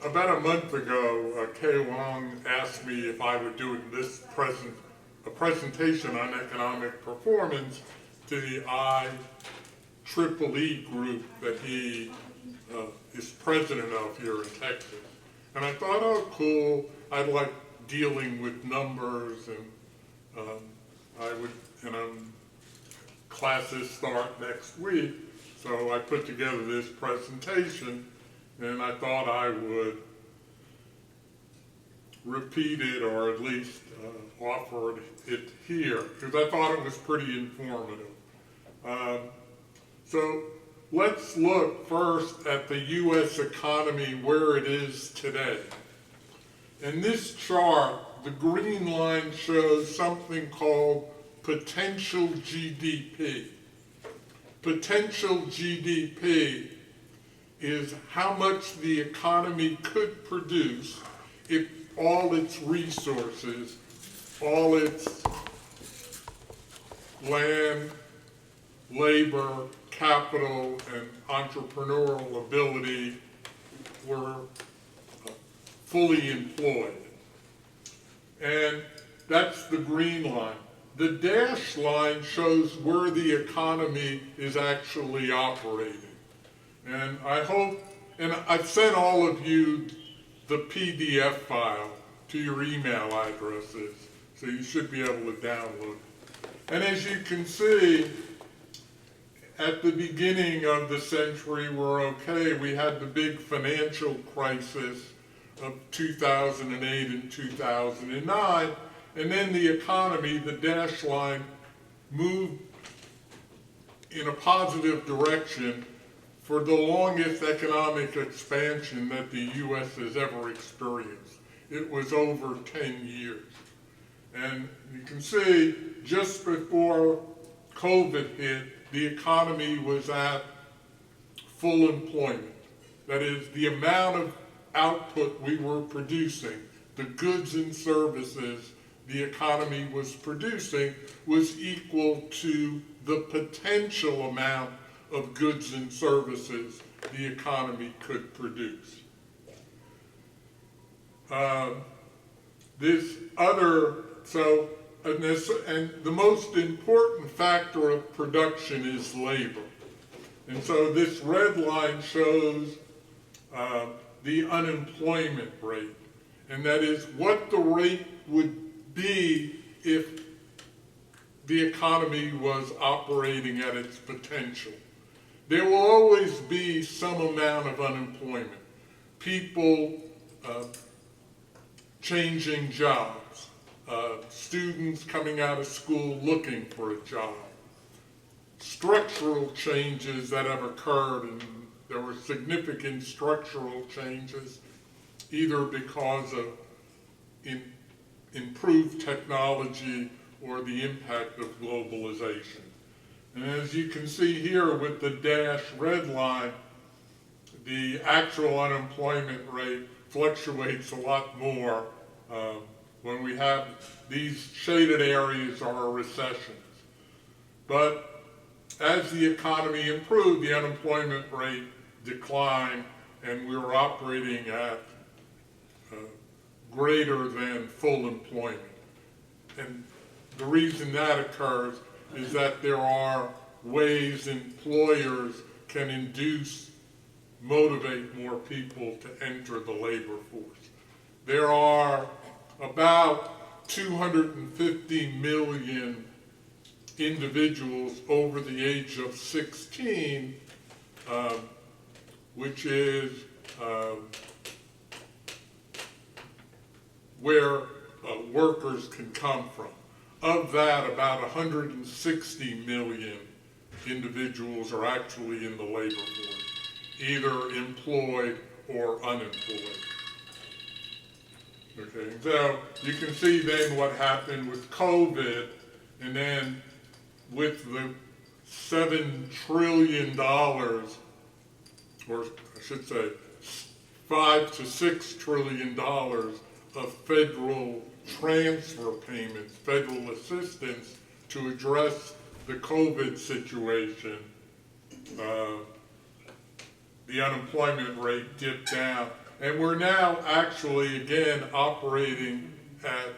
About a month ago, Kay Wong asked me if I would do a presentation on economic performance to the IEEE group that he is president of here in Texas. And I thought, oh, cool, I'd like dealing with numbers, and classes start next week, so I put together this presentation, and I thought I would repeat it, or at least offer it here, because I thought it was pretty informative. So let's look first at the U.S. economy, where it is today. In this chart, the green line shows something called potential GDP. Potential GDP is how much the economy could produce if all its resources, all its land, labor, capital, and entrepreneurial ability were fully employed. And that's the green line. The dashed line shows where the economy is actually operating. And I hope, and I've sent all of you the PDF file to your email addresses, so you should be able to download it. And as you can see, at the beginning of the century, we're okay. We had the big financial crisis of 2008 and 2009, and then the economy, the dashed line, moved in a positive direction for the longest economic expansion that the U.S. has ever experienced. It was over 10 years. And you can see, just before COVID hit, the economy was at full employment. That is, the amount of output we were producing, the goods and services the economy was producing, was equal to the potential amount of goods and services the economy could produce. And the most important factor of production is labor. And so this red line shows the unemployment rate, and that is what the rate would be if the economy was operating at its potential. There will always be some amount of unemployment. People changing jobs, students coming out of school looking for a job, structural changes that have occurred, and there were significant structural changes either because of improved technology or the impact of globalization. And as you can see here with the dashed red line, the actual unemployment rate fluctuates a lot more when we have these shaded areas are recessions. But as the economy improved, the unemployment rate declined, and we were operating at greater than full employment. And the reason that occurs is that there are ways employers can motivate more people to enter the labor force. There are about 250 million individuals over the age of 16, which is where workers can come from. Of that, about 160 million individuals are actually in the labor force, either employed or unemployed. Okay, so you can see then what happened with COVID, and then with the $7 trillion, or I should say $5 to $6 trillion of federal transfer payments, federal assistance to address the COVID situation, the unemployment rate dipped down. And we're now actually, again, operating at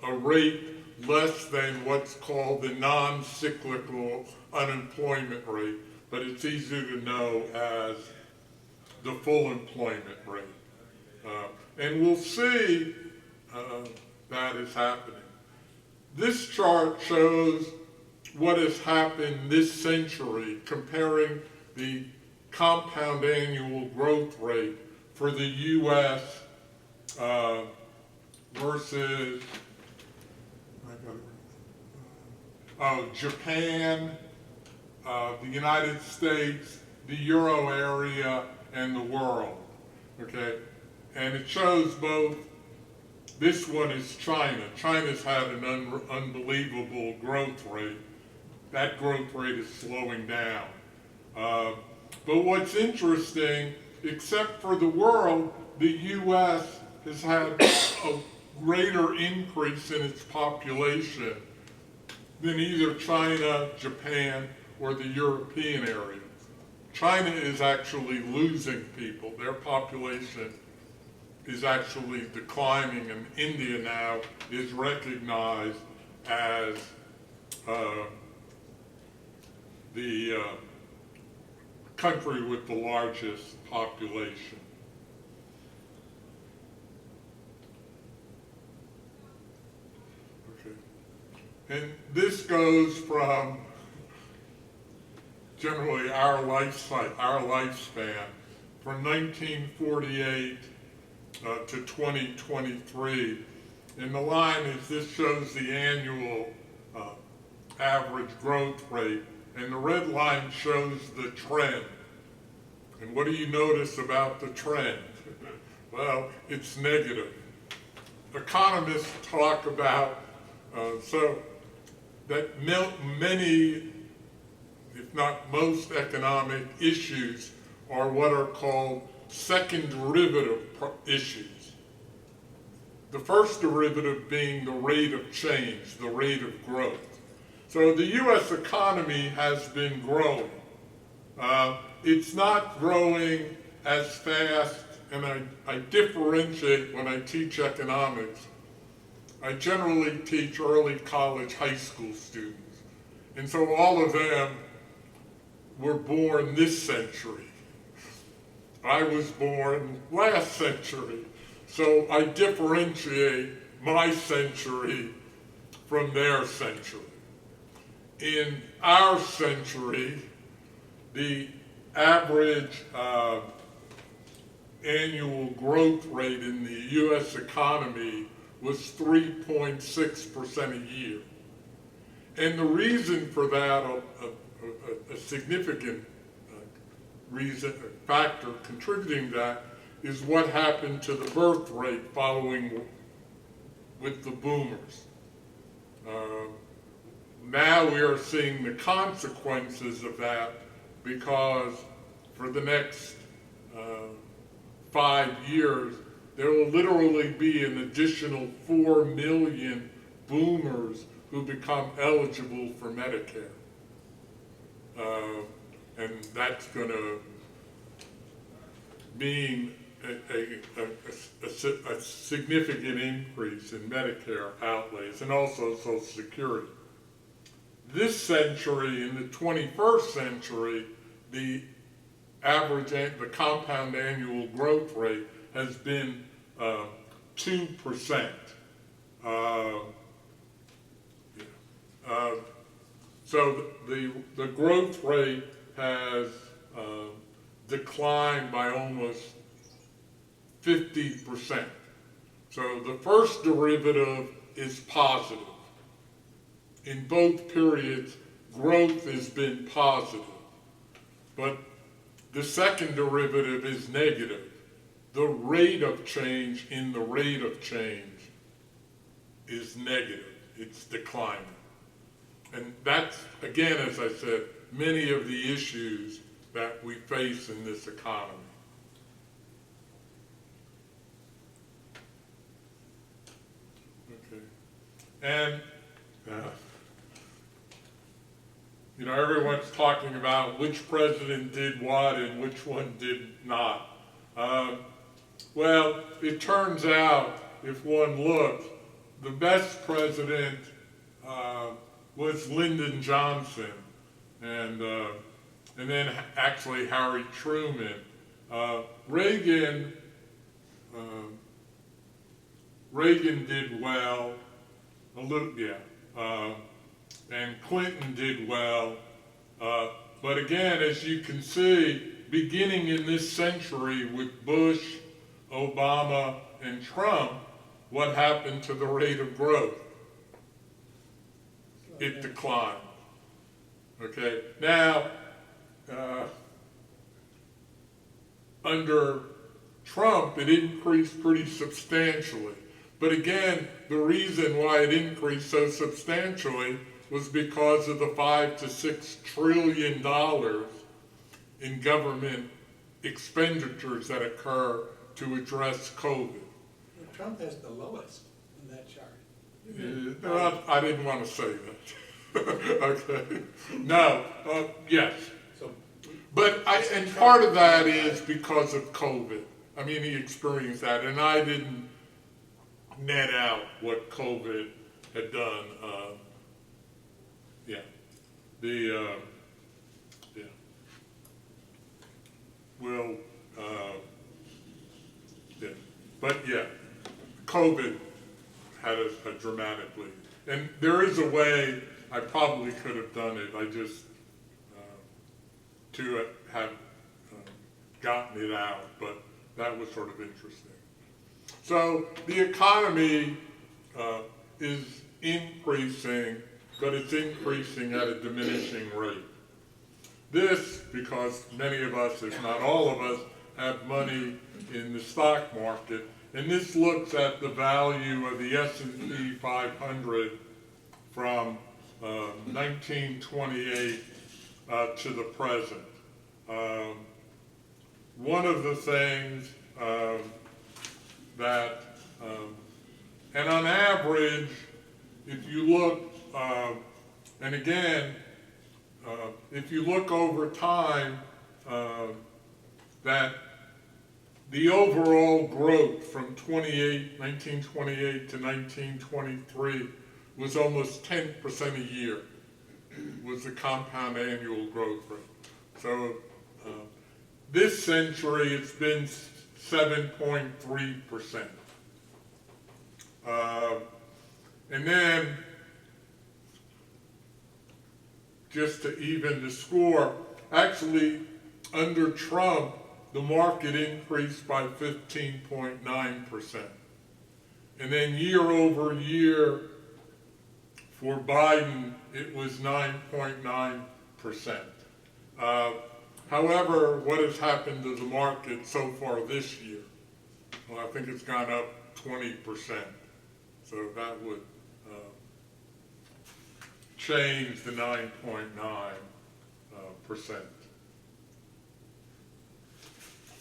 a rate less than what's called the non-cyclical unemployment rate, but it's easier to know as the full employment rate. And we'll see that is happening. This chart shows what has happened this century, comparing the compound annual growth rate for the U.S. Versus Japan, the United States, the Euro area, and the world. Okay, and it shows both. This one is China. China's had an unbelievable growth rate. That growth rate is slowing down. But what's interesting, except for the world, the U.S. has had a greater increase in its population than either China, Japan, or the European area. China is actually losing people. Their population is actually declining, and India now is recognized as the country with the largest population. Okay. And this goes from generally our lifespan from 1948 to 2023. And the line is, this shows the annual average growth rate, and the red line shows the trend. And what do you notice about the trend? Well, it's negative. Economists talk about so that many, if not most, economic issues are what are called second derivative issues. The first derivative being the rate of change, the rate of growth. So the U.S. economy has been growing. It's not growing as fast, and I differentiate when I teach economics. I generally teach early college, high school students. And so all of them were born this century. I was born last century. So I differentiate my century from their century. In our century, the average annual growth rate in the U.S. economy was 3.6% a year. And the reason for that, a significant factor contributing to that, is what happened to the birth rate following with the boomers. Now we are seeing the consequences of that, because for the next 5 years, there will literally be an additional 4 million boomers who become eligible for Medicare. And that's going to mean a significant increase in Medicare outlays, and also Social Security. This century, in the 21st century, the compound annual growth rate has been 2%. So the growth rate has declined by almost 50%. So the first derivative is positive. In both periods, growth has been positive. But the second derivative is negative. The rate of change in the rate of change is negative. It's declining. And that's, again, as I said, many of the issues that we face in this economy. Okay. And You know, everyone's talking about which president did what and which one did not. Well, it turns out, if one looks, the best president was Lyndon Johnson, and then actually Harry Truman. Reagan did well, a little, yeah, and Clinton did well, but again, as you can see, beginning in this century with Bush, Obama, and Trump, what happened to the rate of growth? It declined. Okay, now, under Trump, it increased pretty substantially. But again, the reason why it increased so substantially was because of the $5 to $6 trillion in government expenditures that occur to address COVID. Trump has the lowest in that chart. No, I didn't want to say that. Okay. No, yes. But and part of that is because of COVID. I mean, he experienced that, and I didn't net out what COVID had done. Yeah. Yeah. Well, yeah. But yeah, COVID had a dramatically, and there is a way I probably could have done it. I just to have gotten it out, but that was sort of interesting. So the economy is increasing, but it's increasing at a diminishing rate. This, because many of us, if not all of us, have money in the stock market, and this looks at the value of the S&P 500 from 1928 to the present. One of the things that, and on average, if you look, and again, if you look over time, that the overall growth from 1928 to 1923 was almost 10% a year, was the compound annual growth rate. So this century it's been 7.3%. And then, just to even the score, actually under Trump, the market increased by 15.9%. And then year over year for Biden, it was 9.9%. However, what has happened to the market so far this year? Well, I think it's gone up 20%. So that would change the 9.9%.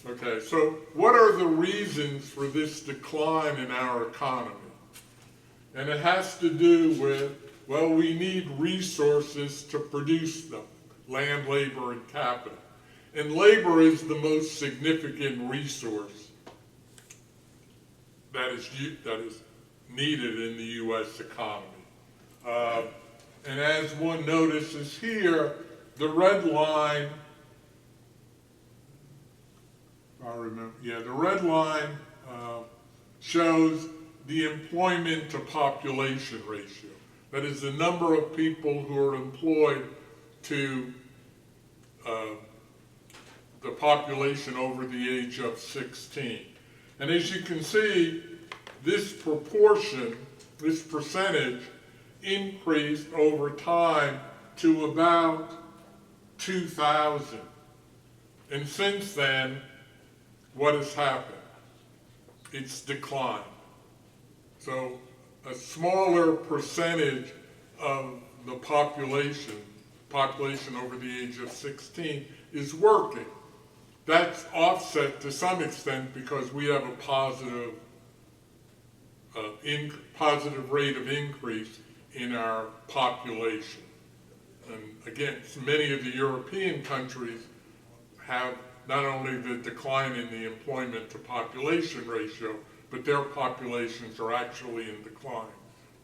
Okay, so what are the reasons for this decline in our economy? And it has to do with, well, we need resources to produce them, land, labor, and capital. And labor is the most significant resource that is needed in the U.S. economy. And as one notices here, the red line, the red line shows the employment to population ratio. That is the number of people who are employed to the population over the age of 16. And as you can see, this proportion, this percentage, increased over time to about 2,000. And since then, what has happened? It's declined. So a smaller percentage of the population over the age of 16 is working. That's offset to some extent because we have a positive rate of increase in our population. and again, many of the European countries have not only the decline in the employment to population ratio, but their populations are actually in decline.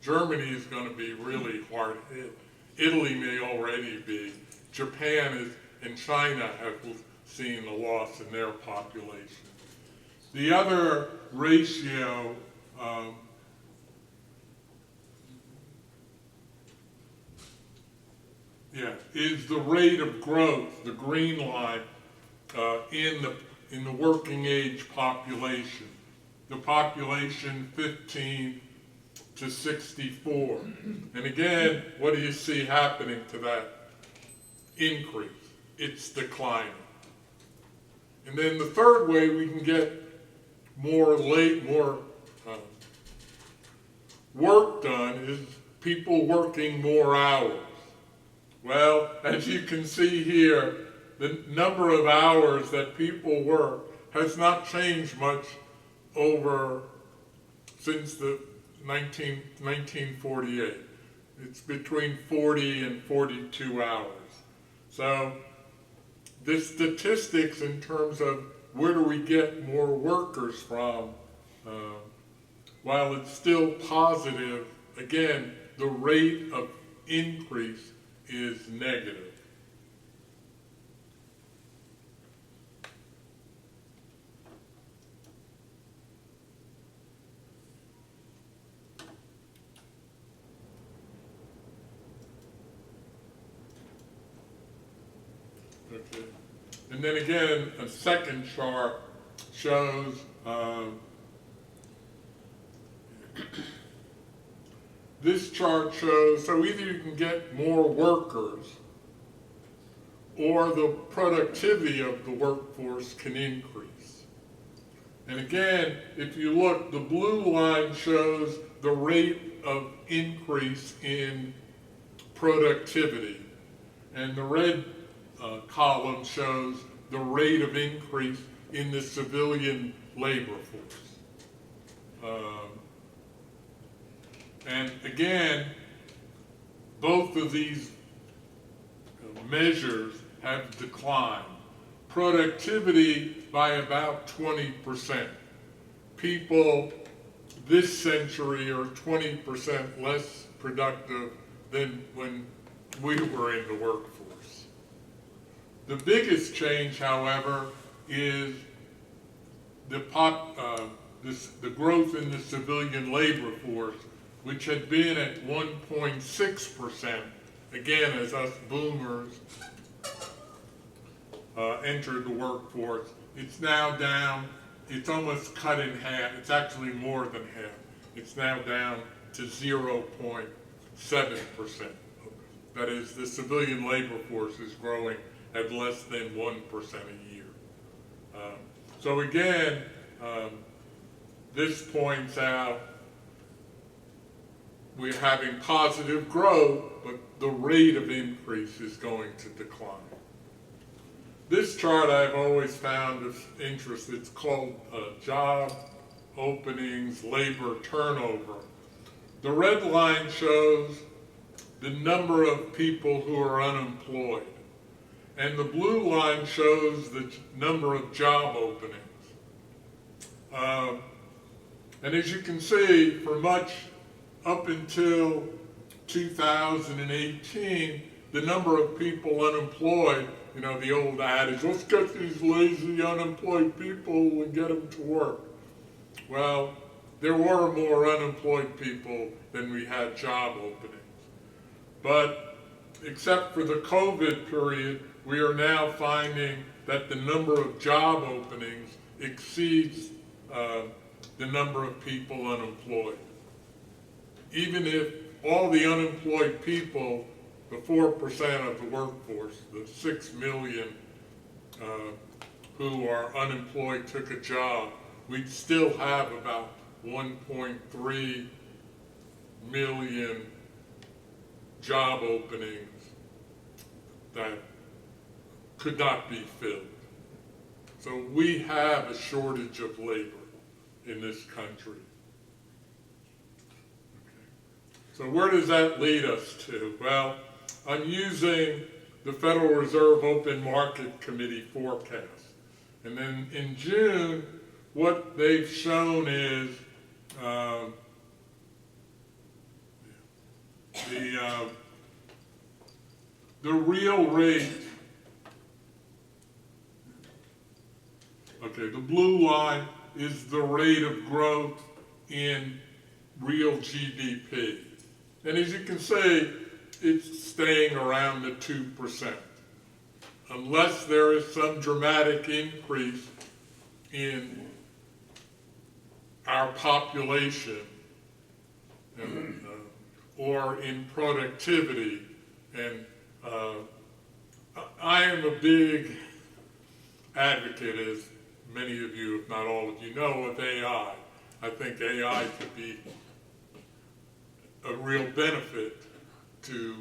Germany is going to be really hard hit. Italy may already be. Japan and China have seen a loss in their population. The other ratio is the rate of growth, the green line, in the working age population. The population 15 to 64. And again, what do you see happening to that increase? It's declining. And then the third way we can get more work done is people working more hours. Well, as you can see here, the number of hours that people work has not changed much since the 1948. It's between 40 and 42 hours. So the statistics in terms of where do we get more workers from, while it's still positive, again, the rate of increase is negative. Okay. And then again, a second chart shows this chart shows, so either you can get more workers or the productivity of the workforce can increase. And again, if you look, the blue line shows the rate of increase in productivity, and the red column shows the rate of increase in the civilian labor force. And again, both of these measures have declined. Productivity by about 20%. People this century are 20% less productive than when we were in the workforce. The biggest change, however, is the growth in the civilian labor force, which had been at 1.6%, again, as us boomers entered the workforce. It's now down, it's almost cut in half, it's actually more than half. It's now down to 0.7%. That is, the civilian labor force is growing at less than 1% a year. So again, this points out we're having positive growth, but the rate of increase is going to decline. This chart I've always found of interest. It's called job openings, labor turnover. The red line shows the number of people who are unemployed, and the blue line shows the number of job openings. And as you can see, for much up until 2018, the number of people unemployed, you know, the old adage, let's get these lazy unemployed people and get them to work. Well, there were more unemployed people than we had job openings. But except for the COVID period, we are now finding that the number of job openings exceeds the number of people unemployed. Even if all the unemployed people, the 4% of the workforce, the 6 million who are unemployed took a job, we'd still have about 1.3 million job openings that could not be filled. So we have a shortage of labor in this country. Okay. So where does that lead us to? Well, I'm using the Federal Reserve Open Market Committee forecast. And then in June, what they've shown is the real rate. Okay, the blue line is the rate of growth in real GDP. And as you can see, it's staying around the 2%. Unless there is some dramatic increase in our population or in productivity. And I am a big advocate, as many of you, if not all of you know, of AI. I think AI could be a real benefit to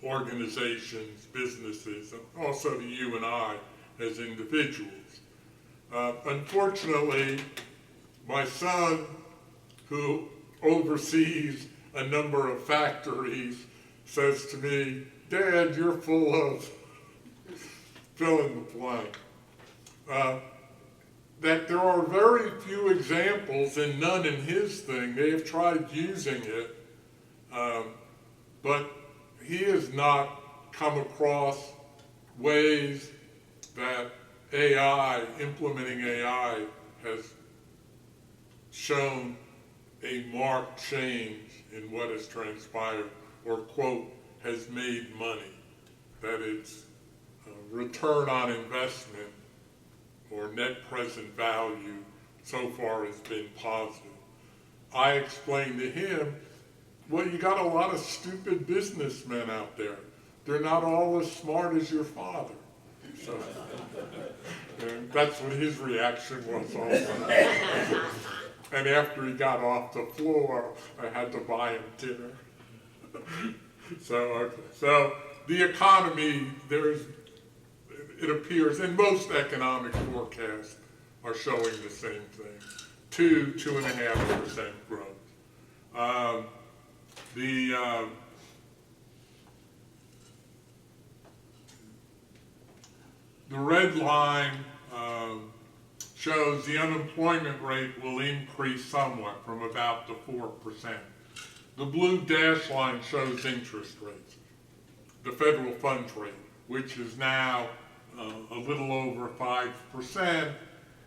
organizations, businesses, and also to you and I as individuals. Unfortunately, my son, who oversees a number of factories, says to me, "Dad, you're full of fill in the blank." That there are very few examples, and none in his thing. They have tried using it, but he has not come across ways that implementing AI, has shown a marked change in what has transpired, or quote, has made money, that its return on investment or net present value so far has been positive. I explained to him, well, you got a lot of stupid businessmen out there. They're not all as smart as your father. So, and that's what his reaction was also. And after he got off the floor, I had to buy him dinner. So the economy, it appears, and most economic forecasts are showing the same thing, 2.5% growth. The red line shows the unemployment rate will increase somewhat from about the 4%. The blue dash line shows interest rates, the federal funds rate, which is now a little over 5%.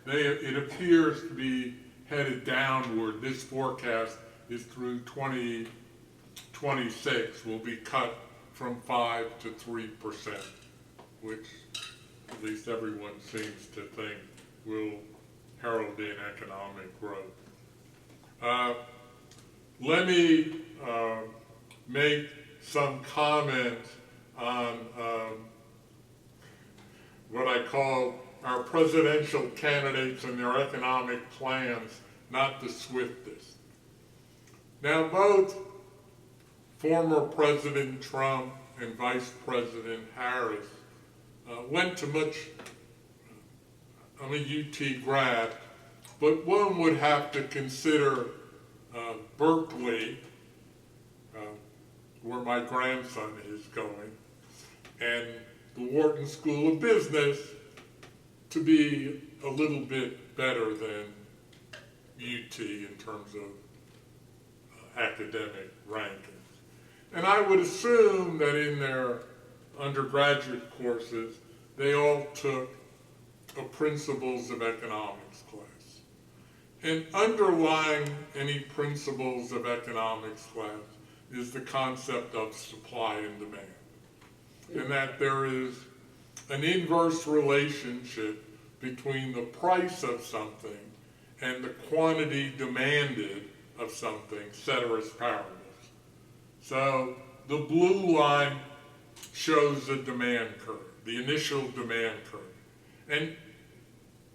It appears to be headed downward. This forecast is through 2026 will be cut from 5 to 3%, which at least everyone seems to think will herald in economic growth. Let me make some comment on what I call our presidential candidates and their economic plans, not the swiftest. Now, both former President Trump and Vice President Harris went to I'm a UT grad, but one would have to consider Berkeley, where my grandson is going, and the Wharton School of Business to be a little bit better than UT in terms of academic rankings. And I would assume that in their undergraduate courses, they all took a Principles of Economics class. And underlying any Principles of Economics class is the concept of supply and demand. And that there is an inverse relationship between the price of something and the quantity demanded of something, ceteris paribus. So the blue line shows the demand curve, the initial demand curve. And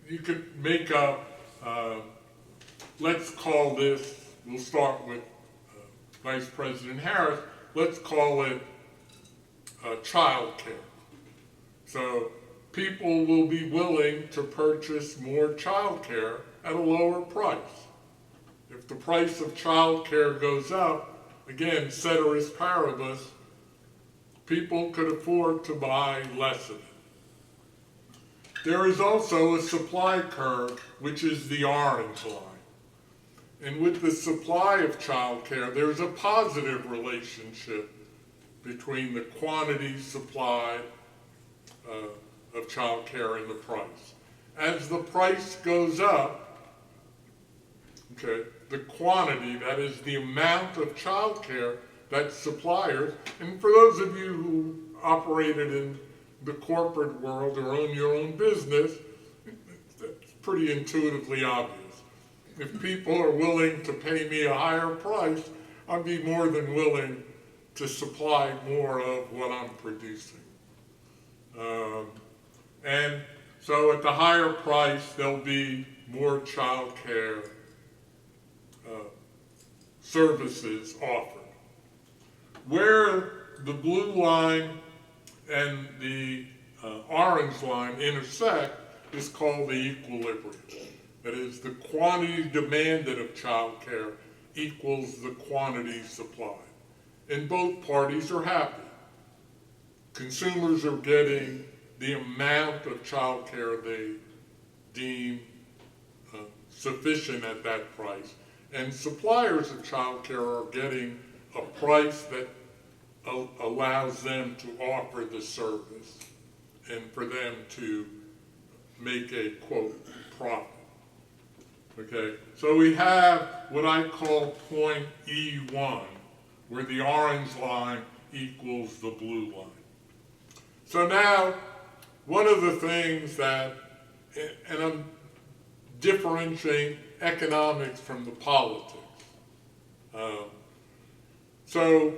you could make up, let's call this, we'll start with Vice President Harris, let's call it child care. So people will be willing to purchase more child care at a lower price. If the price of child care goes up, again, ceteris paribus, people could afford to buy less of it. There is also a supply curve, which is the orange line. And with the supply of childcare, there's a positive relationship between the quantity supplied of childcare and the price. As the price goes up, okay, the quantity, that is the amount of childcare that suppliers, and for those of you who operated in the corporate world or own your own business, it's pretty intuitively obvious. If people are willing to pay me a higher price, I'd be more than willing to supply more of what I'm producing. And so at the higher price, there'll be more child care services offered. Where the blue line and the orange line intersect is called the equilibrium. That is, the quantity demanded of child care equals the quantity supplied. And both parties are happy. Consumers are getting the amount of child care they deem sufficient at that price. And suppliers of child care are getting a price that allows them to offer the service and for them to make a, quote, profit. Okay, so we have what I call point E1, where the orange line equals the blue line. So now, one of the things that, and I'm differentiating economics from the politics. So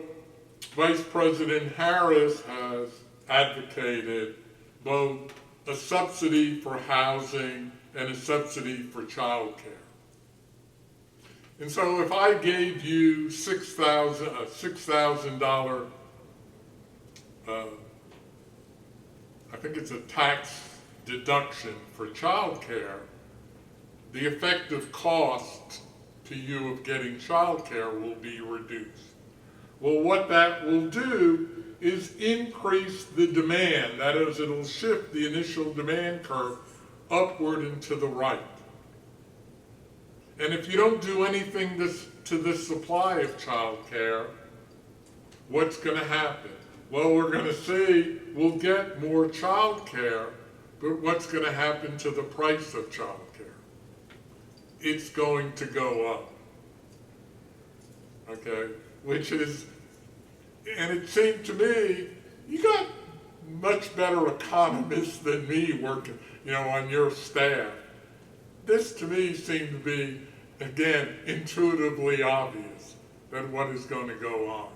Vice President Harris has advocated both a subsidy for housing and a subsidy for child care. And so if I gave you $6,000, I think it's a tax deduction for child care, the effective cost to you of getting child care will be reduced. Well, what that will do is increase the demand. That is, it'll shift the initial demand curve upward and to the right. And if you don't do anything to the supply of child care, what's going to happen? Well, we're going to see we'll get more child care, but what's going to happen to the price of child care? It's going to go up. Okay? Which is, and it seemed to me, you got much better economists than me working, on your staff. This to me seemed to be, again, intuitively obvious that what is going to go on.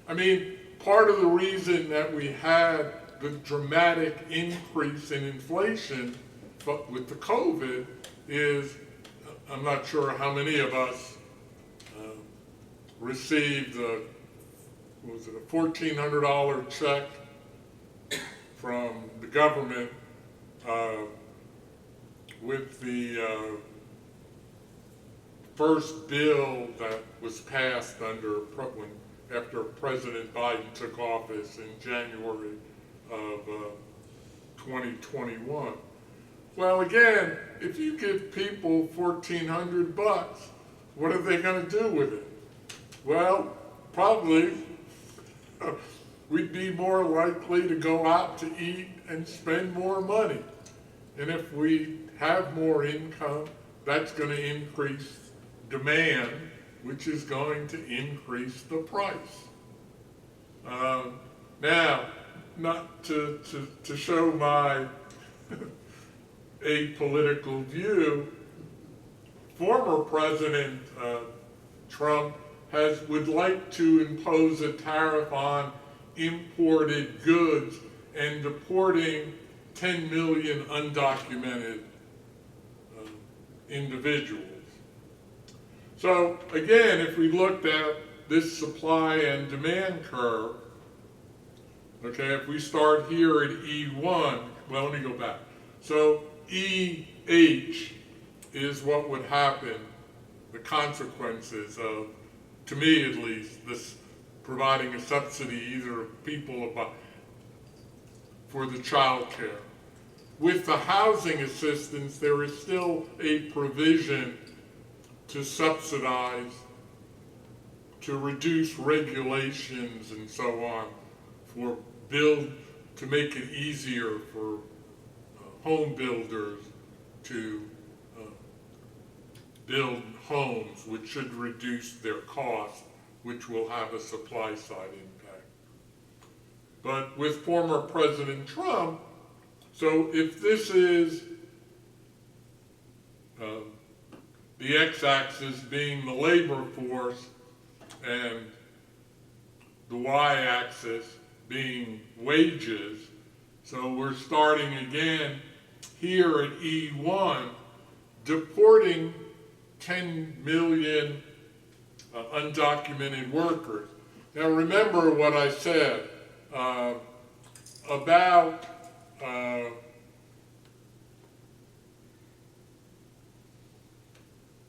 I mean, part of the reason that we had the dramatic increase in inflation with the COVID is, I'm not sure how many of us received a $1,400 check from the government with the first bill that was passed after President Biden took office in January of 2021. Well, again, if you give people $1,400, what are they going to do with it? Well, probably we'd be more likely to go out to eat and spend more money. And if we have more income, that's going to increase demand, which is going to increase the price. Now, not to show my apolitical view, former President Trump would like to impose a tariff on imported goods and deporting 10 million undocumented individuals. So again, if we looked at this supply and demand curve, okay, if we start here at E1, well, let me go back. So EH is what would happen, the consequences of, to me at least, this providing a subsidy either of people for the child care. With the housing assistance, there is still a provision to subsidize, to reduce regulations and so on, to make it easier for home builders to build homes, which should reduce their cost, which will have a supply side impact. But with former President Trump, so if this is the x-axis being the labor force and the y-axis being wages, so we're starting again here at E1, deporting 10 million undocumented workers. Now remember what I said about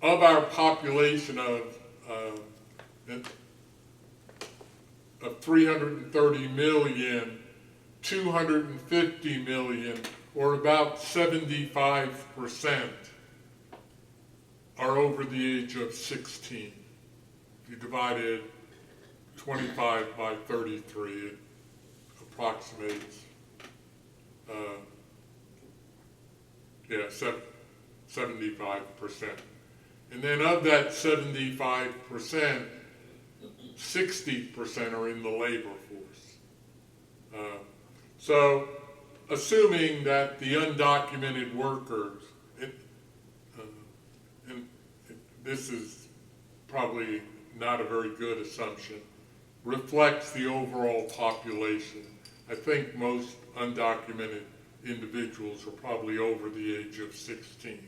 of our population of 330 million, 250 million, or about 75%, are over the age of 16. If you divided 25 by 33, it approximates 75%. And then of that 75%, 60% are in the labor force. So assuming that the undocumented workers, and this is probably not a very good assumption, reflects the overall population. I think most undocumented individuals are probably over the age of 16.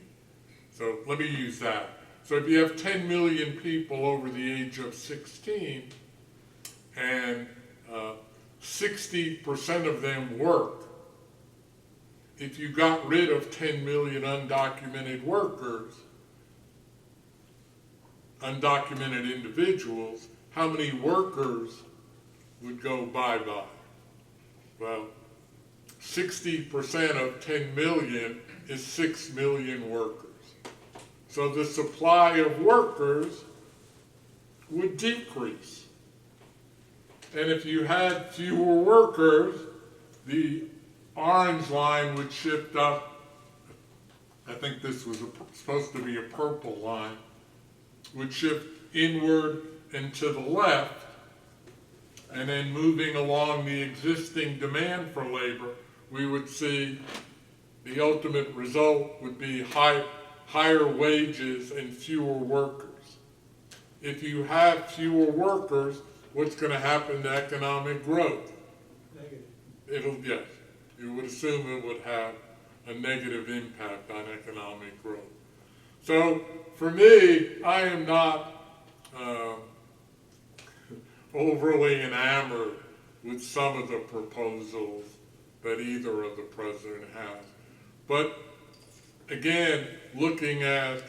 So let me use that. So if you have 10 million people over the age of 16 and 60% of them work, if you got rid of 10 million undocumented workers, undocumented individuals, how many workers would go bye-bye? Well, 60% of 10 million is 6 million workers. So the supply of workers would decrease. And if you had fewer workers, the orange line would shift up. I think this was supposed to be a purple line, would shift inward and to the left, and then moving along the existing demand for labor, we would see the ultimate result would be higher wages and fewer workers. If you have fewer workers, what's going to happen to economic growth? Negative. Yes, you would assume it would have a negative impact on economic growth. So for me, I am not overly enamored with some of the proposals that either of the president has. But again, looking at,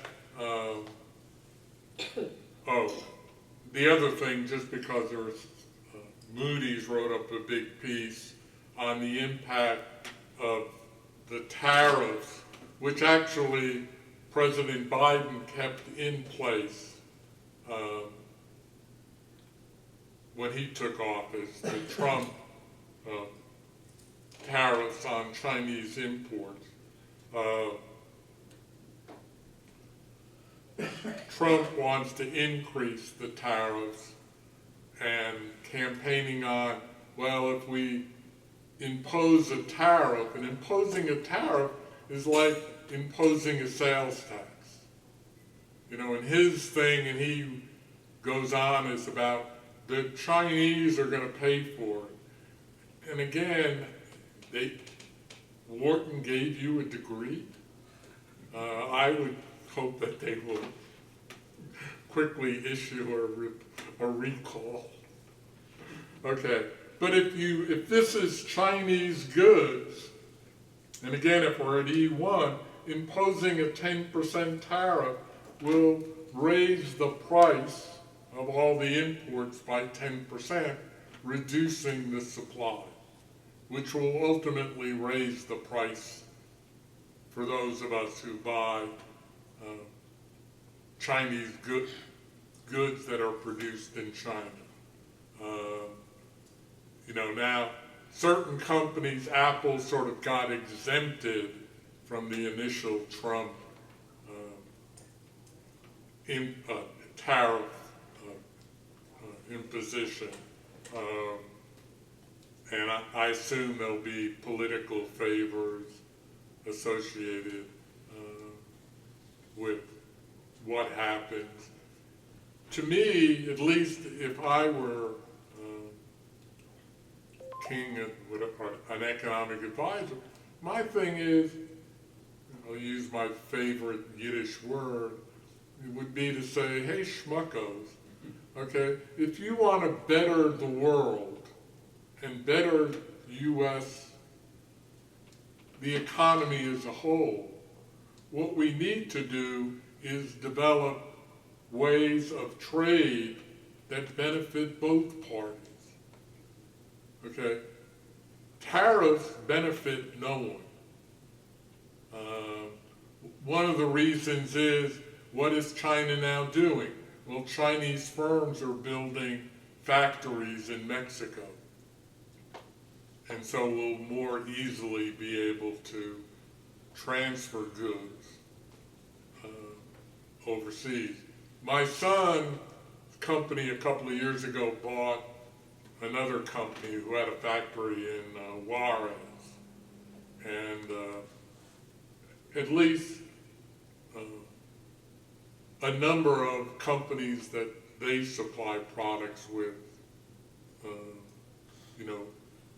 the other thing, just because there's, Moody's wrote up a big piece on the impact of the tariffs, which actually President Biden kept in place when he took office, the Trump tariffs on Chinese imports. Trump wants to increase the tariffs and campaigning on, well, if we impose a tariff, and imposing a tariff is like imposing a sales tax. You know, and his thing, and he goes on, is about the Chinese are going to pay for it. And again, Wharton gave you a degree. I would hope that they will quickly issue a recall. Okay, but if this is Chinese goods, and again, if we're at E1, imposing a 10% tariff will raise the price of all the imports by 10%, reducing the supply, which will ultimately raise the price for those of us who buy Chinese goods that are produced in China. Now certain companies, Apple sort of got exempted from the initial Trump tariff imposition. And I assume there'll be political favors associated with what happens. To me, at least if I were king or an economic advisor, my thing is, I'll use my favorite Yiddish word, it would be to say, hey, schmuckos, okay, if you want to better the world and better U.S., the economy as a whole, what we need to do is develop ways of trade that benefit both parties. Okay? Tariffs benefit no one. One of the reasons is, what is China now doing? Well, Chinese firms are building factories in Mexico. And so we'll more easily be able to transfer goods overseas. My son's company a couple of years ago bought another company who had a factory in Juarez. And at least a number of companies that they supply products with,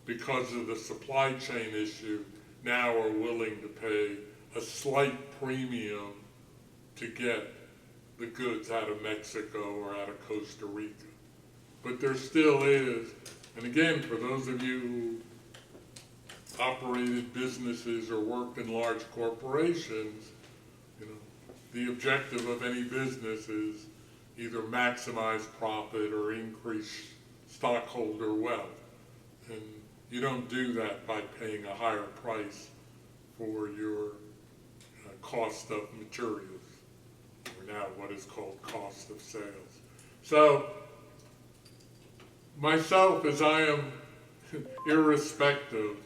because of the supply chain issue, now are willing to pay a slight premium to get the goods out of Mexico or out of Costa Rica. But there still is, and again, for those of you who operated businesses or worked in large corporations, the objective of any business is either maximize profit or increase stockholder wealth. And you don't do that by paying a higher price for your cost of materials, or now what is called cost of sales. So, myself, as I am irrespective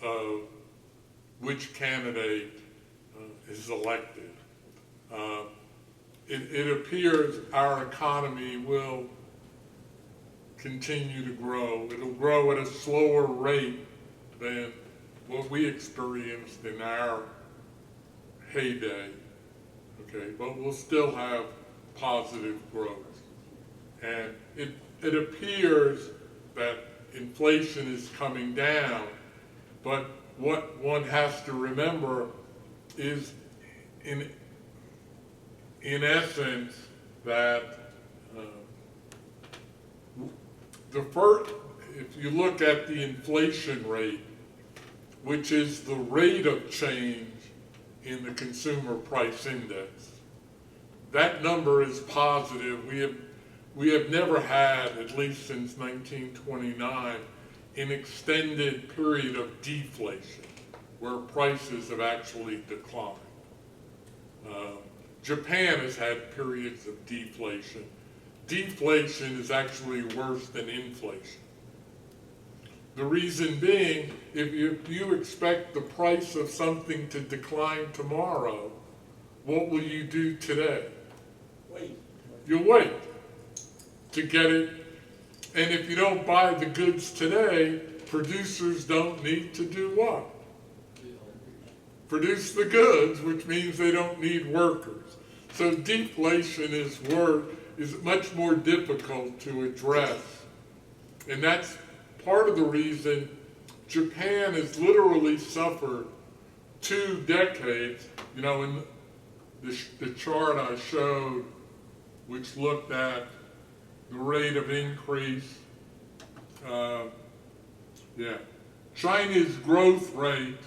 of which candidate is elected, it appears our economy will continue to grow. It'll grow at a slower rate than what we experienced in our heyday, okay? But we'll still have positive growth. And it appears that inflation is coming down, but what one has to remember is in essence that if you look at the inflation rate, which is the rate of change in the consumer price index, that number is positive. We have never had, at least since 1929, an extended period of deflation where prices have actually declined. Japan has had periods of deflation. Deflation is actually worse than inflation. The reason being, if you expect the price of something to decline tomorrow, what will you do today? Wait. You'll wait to get it. And if you don't buy the goods today, producers don't need to do what? Produce the goods, which means they don't need workers. So deflation is much more difficult to address. And that's part of the reason Japan has literally suffered 2 decades. In the chart I showed, which looked at the rate of increase, China's growth rate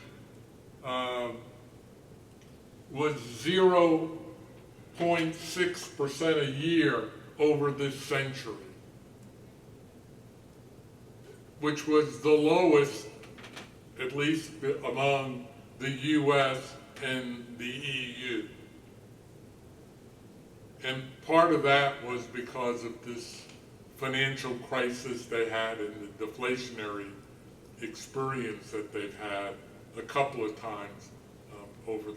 was 0.6% a year over this century, which was the lowest, at least among the US and the EU. And part of that was because of this financial crisis they had and the deflationary experience that they've had a couple of times over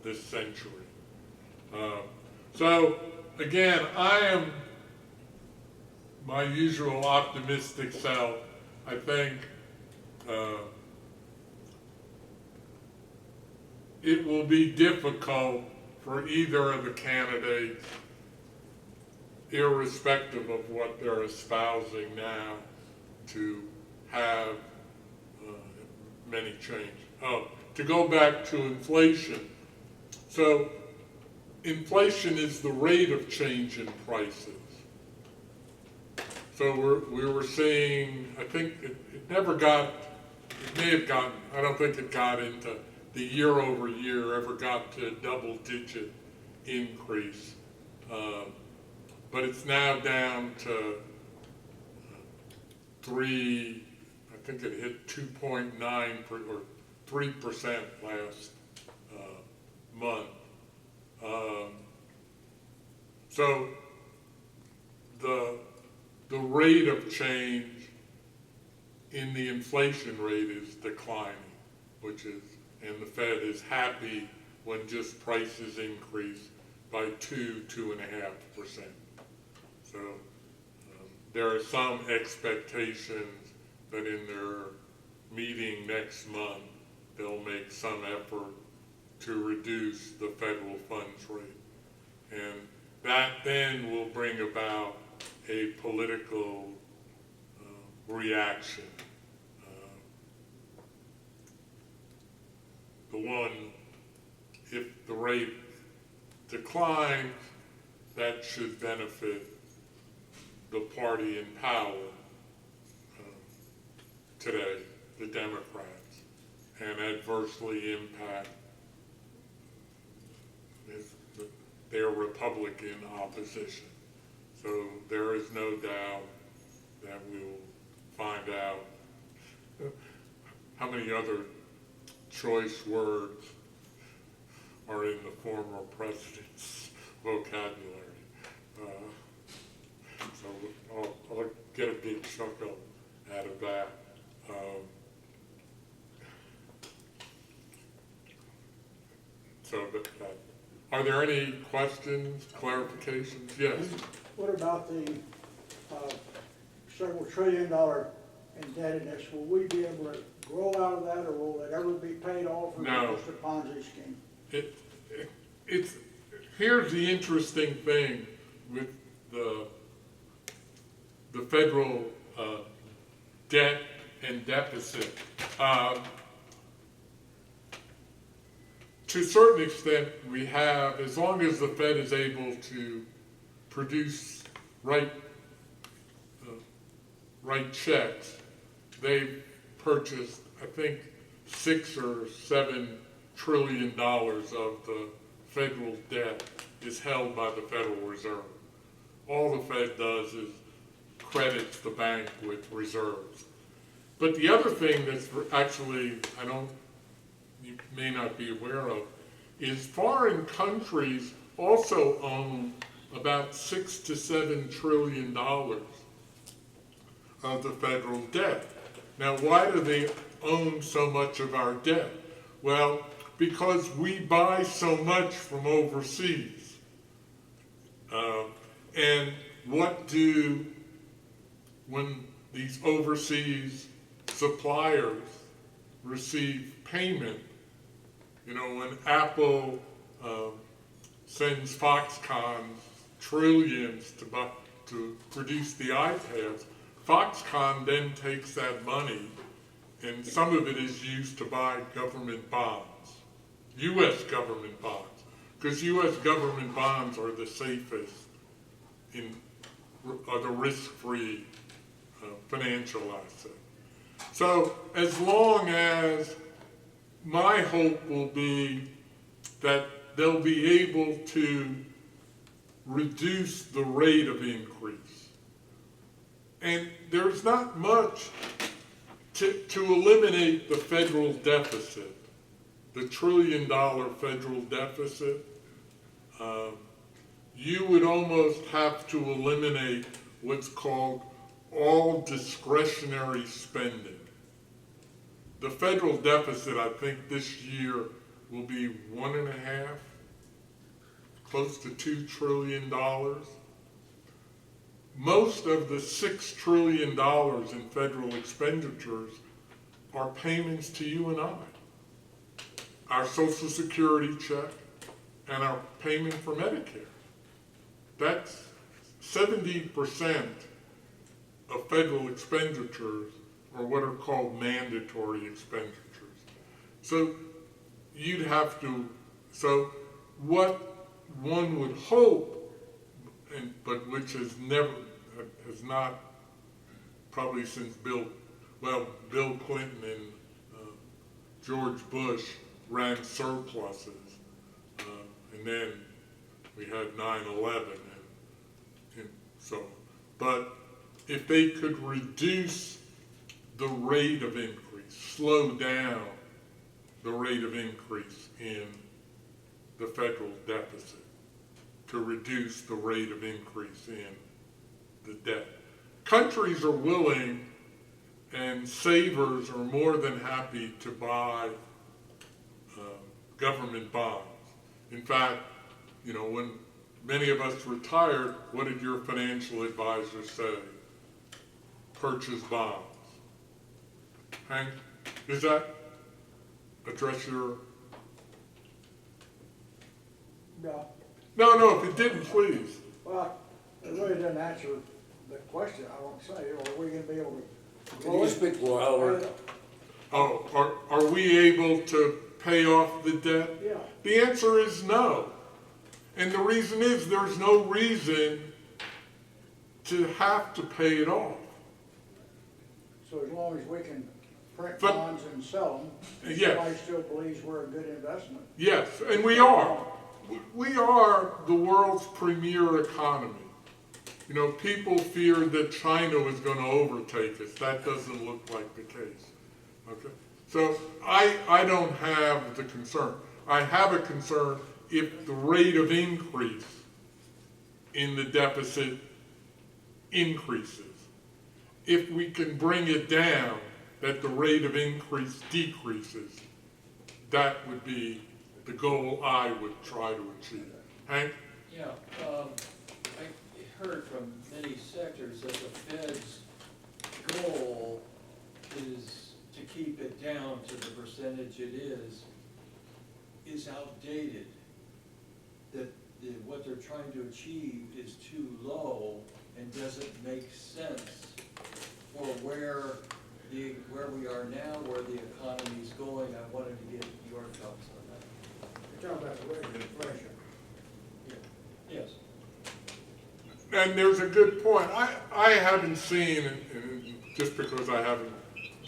this century. So again, I am my usual optimistic self. I think it will be difficult for either of the candidates, irrespective of what they're espousing now, to have many change. To go back to inflation. So inflation is the rate of change in prices. So we were seeing, I think it may have gotten, I don't think it got into the year over year, ever got to a double-digit increase. But it's now down to 3, I think it hit 2.9 or 3% last month. So the rate of change in the inflation rate is declining, and the Fed is happy when just prices increase by 2.5%. So there are some expectations that in their meeting next month, they'll make some effort to reduce the federal funds rate. And that then will bring about a political reaction. If the rate declines, that should benefit the party in power today, the Democrats, and adversely impact their Republican opposition. So there is no doubt that we will find out how many other choice words are in the former president's vocabulary. So I'll get a big chuckle out of that. Are there any questions, clarifications? Yes. What about the several $1 trillion indebtedness? Will we be able to grow out of that, or will it ever be paid off, or No. just a Ponzi scheme? Here's the interesting thing with the federal debt and deficit. To a certain extent, we have, as long as the Fed is able to produce right checks, they've purchased, I think, $6 or $7 trillion of the federal debt is held by the Federal Reserve. All the Fed does is credits the bank with reserves. But the other thing that's actually, you may not be aware of, is foreign countries also own about $6 to $7 trillion of the federal debt. Now, why do they own so much of our debt? Well, because we buy so much from overseas. And when these overseas suppliers receive payment, when Apple sends Foxconn trillions to produce the iPads, Foxconn then takes that money, and some of it is used to buy government bonds, U.S. government bonds, because U.S. government bonds are the safest, are the risk-free financial asset. So as long as, my hope will be that they'll be able to reduce the rate of increase. And there's not much to eliminate the federal deficit, the $1 trillion federal deficit. You would almost have to eliminate what's called all discretionary spending. The federal deficit, I think this year will be 1.5, close to $2 trillion. Most of the $6 trillion in federal expenditures are payments to you and I. Our Social Security check and our payment for Medicare. That's 70% of federal expenditures are what are called mandatory expenditures. So you'd have to, so what one would hope, but which has not, probably since Bill Clinton and George Bush ran surpluses, and then we had 9/11, and so, but if they could reduce the rate of increase, slow down the rate of increase in the federal deficit, to reduce the rate of increase in the debt. Countries are willing, and savers are more than happy to buy government bonds. In fact, you know, when many of us retired, what did your financial advisor say? Purchase bonds. Hank, does that address your? No. No, if it didn't, please. Well, it really doesn't answer the question, I won't say, are we gonna be able to? Can you speak louder? Oh, are we able to pay off the debt? Yeah. The answer is no. And the reason is there's no reason to have to pay it off. So as long as we can print But- bonds and sell them, Yes. somebody still believes we're a good investment. Yes, and we are. We are the world's premier economy. You know, people fear that China was going to overtake us. That doesn't look like the case. Okay? So I don't have the concern. I have a concern if the rate of increase in the deficit increases. If we can bring it down, that the rate of increase decreases, that would be the goal I would try to achieve. Hank? Yeah, I heard from many sectors that the Fed's goal is to keep it down to the percentage it is outdated. That what they're trying to achieve is too low and doesn't make sense for where we are now, where the economy's going. I wanted to get your thoughts on that. You're talking about the rate of inflation. Yes. And there's a good point. I haven't seen, and just because I haven't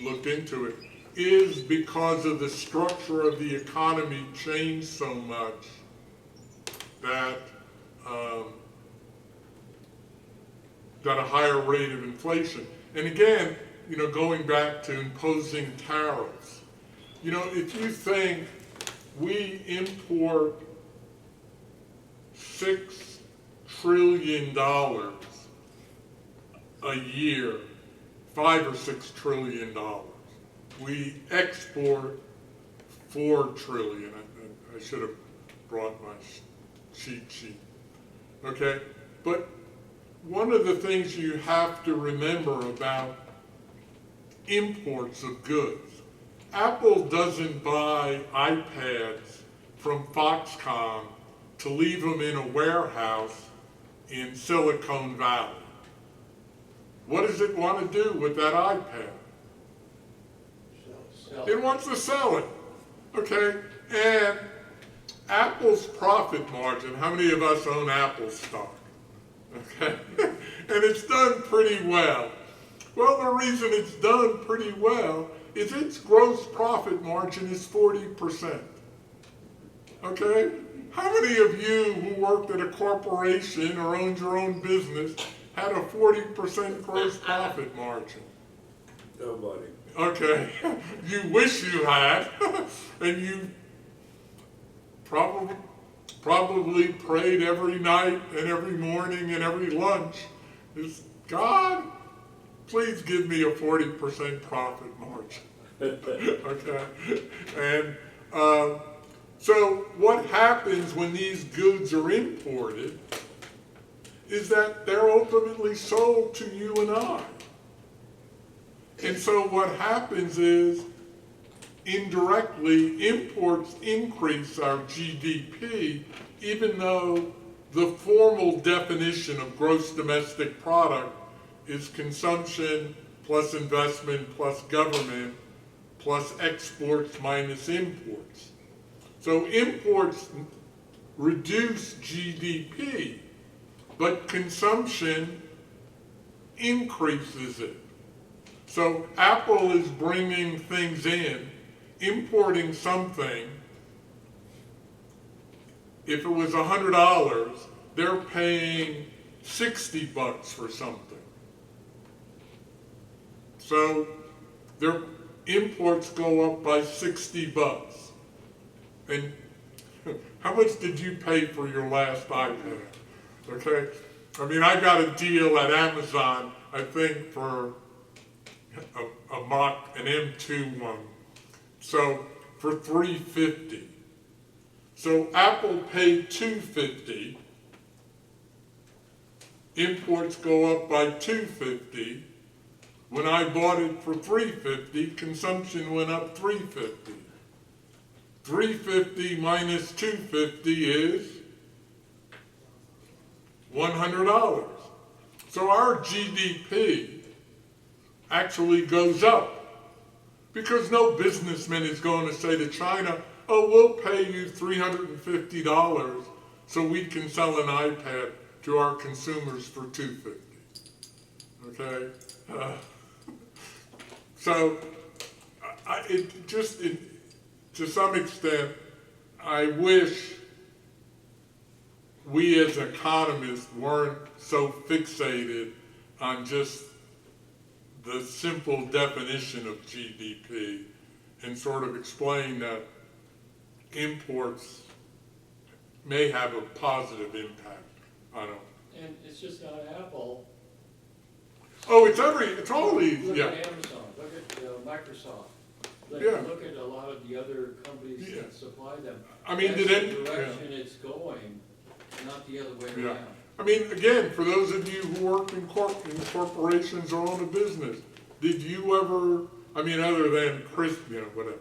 looked into it, is because of the structure of the economy changed so much that that a higher rate of inflation. And again, you know, going back to imposing tariffs, you know, if you think we import $6 trillion a year, $5 or $6 trillion. We export $4 trillion. I should have brought my cheat sheet. Okay, but one of the things you have to remember about imports of goods, Apple doesn't buy iPads from Foxconn to leave them in a warehouse in Silicon Valley. What does it want to do with that iPad? It wants to sell it. Okay? And Apple's profit margin, how many of us own Apple stock? Okay? And it's done pretty well. Well, the reason it's done pretty well is its gross profit margin is 40%. Okay? How many of you who worked at a corporation or owned your own business had a 40% gross profit margin? Nobody. Okay, you wish you had, and you probably prayed every night and every morning and every lunch is, God, please give me a 40% profit margin. Okay, and so what happens when these goods are imported is that they're ultimately sold to you and I. And so what happens is, indirectly, imports increase our GDP, even though the formal definition of gross domestic product is consumption plus investment plus government plus exports minus imports. So imports reduce GDP, but consumption increases it. So Apple is bringing things in, importing something. If it was $100, they're paying $60 for something. So their imports go up by $60. And how much did you pay for your last iPad? Okay? I mean, I got a deal at Amazon, I think, for an M2 one. So for $350. So Apple paid $250. Imports go up by $250. When I bought it for $350, consumption went up $350. $350 minus $250 is $100. So our GDP actually goes up, because no businessman is going to say to China, oh, we'll pay you $350 so we can sell an iPad to our consumers for $250. Okay? So, to some extent, I wish we as economists weren't so fixated on just the simple definition of GDP and sort of explain that imports may have a positive impact on them. And it's just not Apple. Oh, it's all these, Look yeah. at Amazon, look at Microsoft. Yeah. Look at a lot of the other companies Yeah. that supply them. I mean, That's did the it? direction it's going, not the other way Yeah. around. I mean, again, for those of you who work in corporations or own a business, did you ever, I mean, other than Chris, whatever,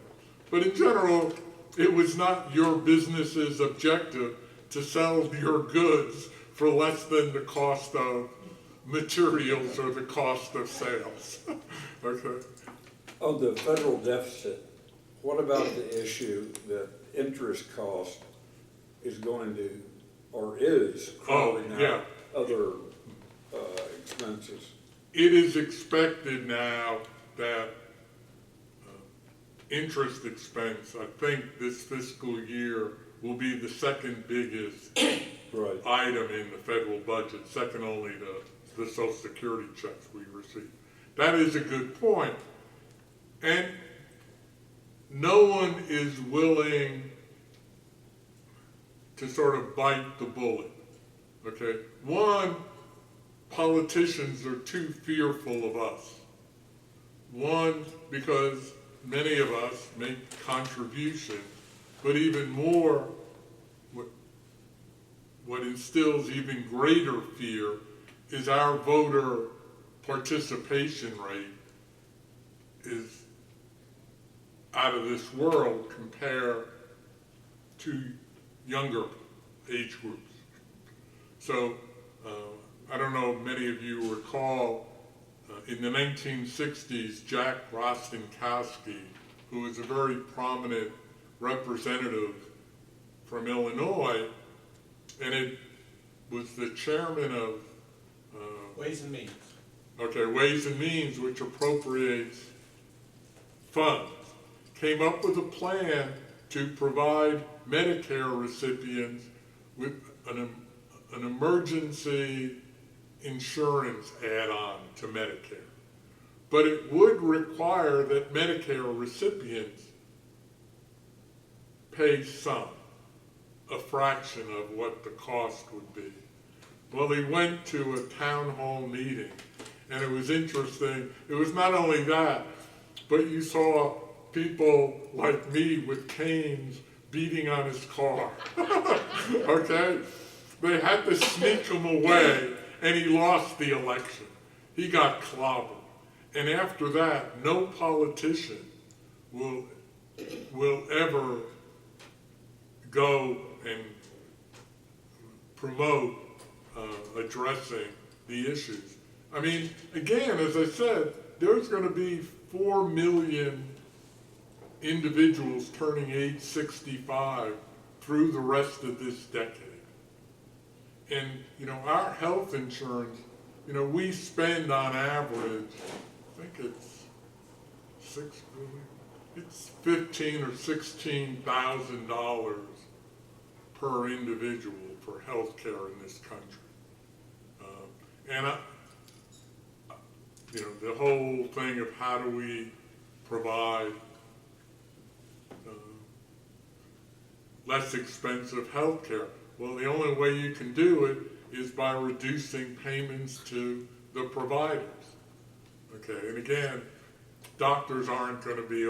but in general, it was not your business's objective to sell your goods for less than the cost of materials or the cost of sales. Okay. On the federal deficit, what about the issue that interest cost is going to, or is crowding yeah. out other expenses? It is expected now that interest expense, I think this fiscal year, will be the second biggest Right. item in the federal budget, second only to the Social Security checks we receive. That is a good point. And no one is willing to sort of bite the bullet. Okay? One, politicians are too fearful of us. One, because many of us make contributions, but even more, what instills even greater fear is our voter participation rate is out of this world compared to younger age groups. So I don't know if many of you recall, in the 1960s, Jack Rostenkowski, who was a very prominent representative from Illinois, and it was the chairman of Ways and Means. Ways and Means, which appropriates funds, came up with a plan to provide Medicare recipients with an emergency insurance add-on to Medicare. But it would require that Medicare recipients pay a fraction of what the cost would be. Well, he went to a town hall meeting, and it was interesting. It was not only that, but you saw people like me with canes beating on his car. Okay? They had to sneak him away, and he lost the election. He got clobbered. And after that, no politician will ever go and promote addressing the issues. I mean, again, as I said, there's going to be 4 million individuals turning age 65 through the rest of this decade. And, you know, our health insurance, you know, we spend on average, I think it's it's $15,000 or $16,000 per individual for health care in this country. You know, the whole thing of how do we provide less expensive health care? Well, the only way you can do it is by reducing payments to the providers. Okay, and again, doctors aren't going to be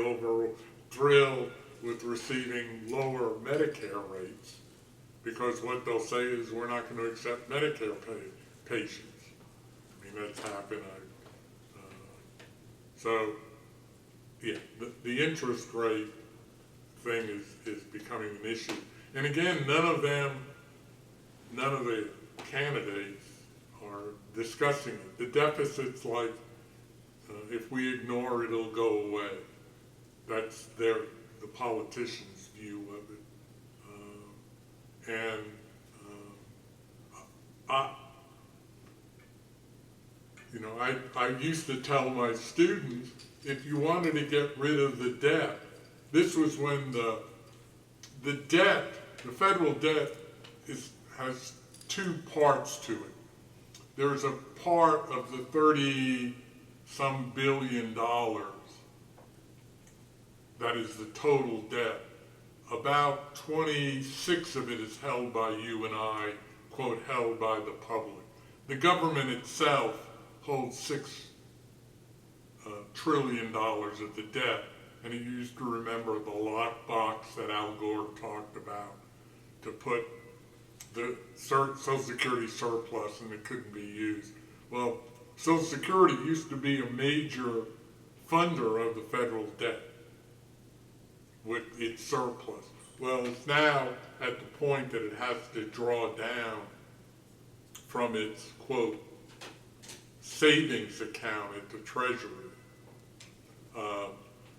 thrilled with receiving lower Medicare rates, because what they'll say is we're not going to accept Medicare patients. I mean, that's happened. So, yeah, the interest rate thing is becoming an issue. And again, none of the candidates are discussing it. The deficit's like, if we ignore it, it'll go away. That's the politicians' view of it. I used to tell my students, if you wanted to get rid of the debt, this was when the federal debt has 2 parts to it. There's a part of the 30-some billion dollars that is the total debt. About 26 of it is held by you and I, quote, held by the public. The government itself holds $6 trillion of the debt, and you used to remember the lockbox that Al Gore talked about to put the Social Security surplus and it couldn't be used. Well, Social Security used to be a major funder of the federal debt with its surplus. Well, it's now at the point that it has to draw down from its, quote, savings account at the Treasury.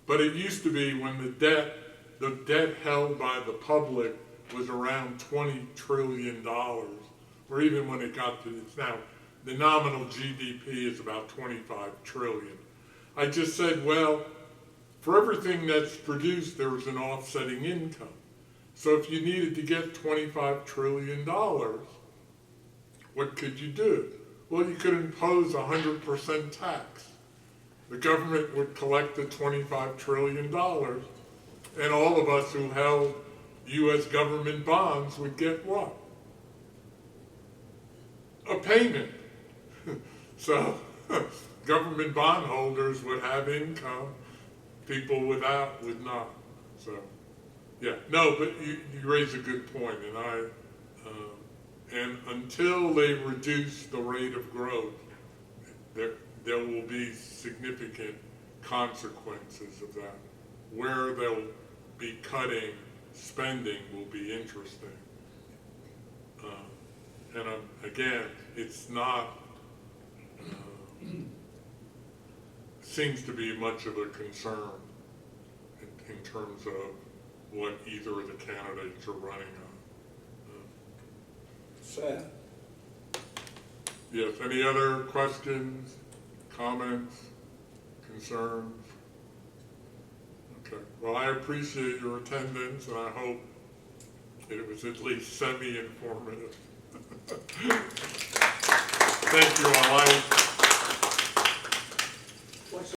But it used to be when the debt held by the public was around $20 trillion, or even when it got to, it's now, the nominal GDP is about 25 trillion. I just said, well, for everything that's produced, there's an offsetting income. So if you needed to get $25 trillion, what could you do? Well, you could impose 100% tax. The government would collect the $25 trillion, and all of us who held U.S. government bonds would get what? A payment. So government bondholders would have income, people without would not. So, yeah, no, but you raise a good point, and until they reduce the rate of growth, there will be significant consequences of that. Where they'll be cutting spending will be interesting. Again, it's not, seems to be much of a concern in terms of what either of the candidates are running on. Sad. Yes, any other questions, comments, concerns? Okay. Okay, well, I appreciate your attendance, and I hope it was at least semi-informative. Thank you all.